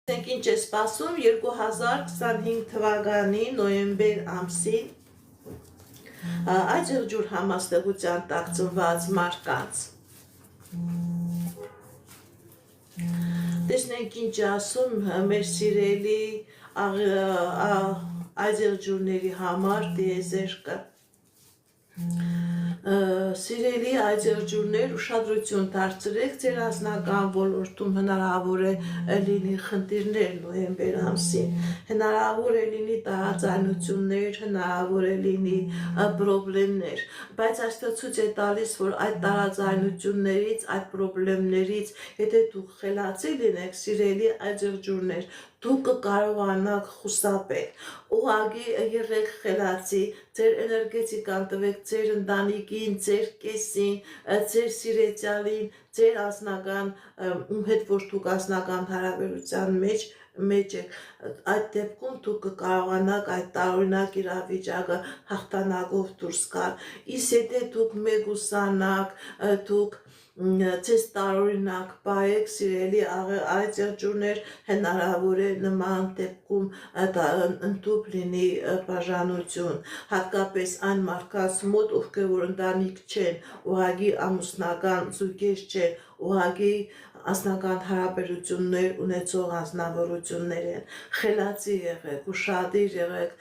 Ինչ է սպասում 2025 թվականի նոյեմբեր ամսին Այջեղջուր համաստեղության տակ ծնված մարդկանց։ Տեսնենք ինչ ասում մեր սիրելի այջեղջուրների համար տիեզերքը։ Սիրելի այջեղջուրներ, ուշադրություն դարձրեք, ձեր անձնական ոլորտում հնարավոր է լինի խնդիրներ նոյեմբեր ամսին, հնարավոր է լինի տարաձայնություններ, հնարավոր է լինի պրոբլեմներ, բայց այստեղ ցույց է տալիս, որ այդ տարաձայնություններից, այդ պրոբլեմներից, եթե դուք խելացի լինեք, սիրելի այջեղջուրներ, դուք կկարողանաք խուսափել, ուղղակի եղեք խելացի, ձեր էներգետիկան տվեք ձեր ընտանիքին, ձեր կեսին, ձեր սիրեցյալին, ձեր անձնական, ում հետ որ դուք անձնական հարաբերության մեջ եք, այդ դեպքում դուք կկարողանաք այդ տարօրինակ իրավիճակը հաղթանակով դուրս գալ, իսկ եթե դուք մեկուսանաք, դուք ձեզ տարօրինակ պահեք, սիրելի այջեղջուրներ, հնարավոր է նման դեպքում ընդդուք լինի բաժանություն, հատկապես այն մարդկանց մոտ, ովքեր որ ընտանիք չեն, ուղղակի ամուսնական զույգեր չեն, ուղղակի անձնական հարաբերություններ ունեցող անձնավորություններ են, խելացի եղեք, ուշադիր եղեք,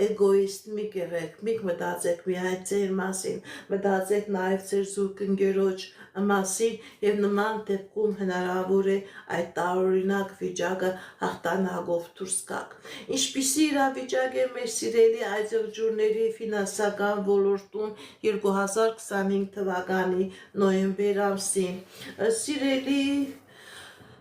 էգոիստ մի եղեք, մի մտածեք միայն ձեր մասին, մտածեք նաև ձեր զուգընկերոջ մասին եւ նման դեպքում հնարավոր է այդ տարօրինակ վիճակը հաղթանակով դուրս գաք։ Ինչպիսի իրավիճակ է մեր սիրելի այջեղջուրների ֆինանսական ոլորտում 2025 թվականի նոյեմբեր ամսին։ Սիրելի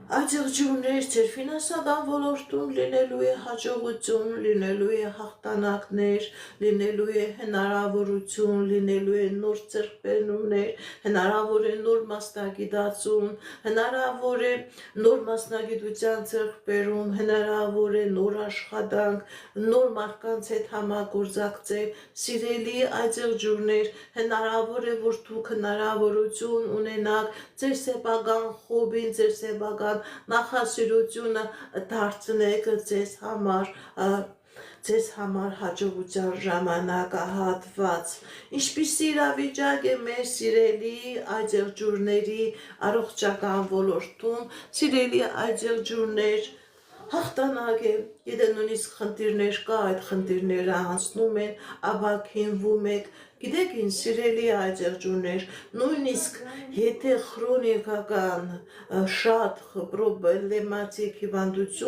այջեղջուրներ, ձեր ֆինանսական ոլորտում լինելու է հաջողություն, լինելու է հաղթանակներ, լինելու է հնարավորություն, լինելու է նոր ձեռքբերումներ, հնարավոր է նոր մասնագիտացում, հնարավոր է նոր մասնագիտության ձեռքբերում, հնարավոր է նոր աշխատանք, նոր մարդկանց հետ համագործակցել, սիրելի այջեղջուրներ, հնարավոր է որ դուք հնարավորություն ունենաք ձեր սեփական խոբին, ձեր սեփական նախասիրությունը դարձնեք ձեզ համար հաջողության ժամանակահատված։ Ինչպիսի իրավիճակ է մեր սիրելի այջեղջուրների առողջական ոլորտում, սիրելի այջեղջուրներ, հաղթանակ է, եթե նույնիսկ խնդիրներ կա, այդ խնդիրները անցնում են, ապաքինվում եք, գիտեք ինչ սիրելի այջեղջուրներ, նույնիսկ եթե քրոնիկական շատ պրոբլեմատիկ հիվանդություն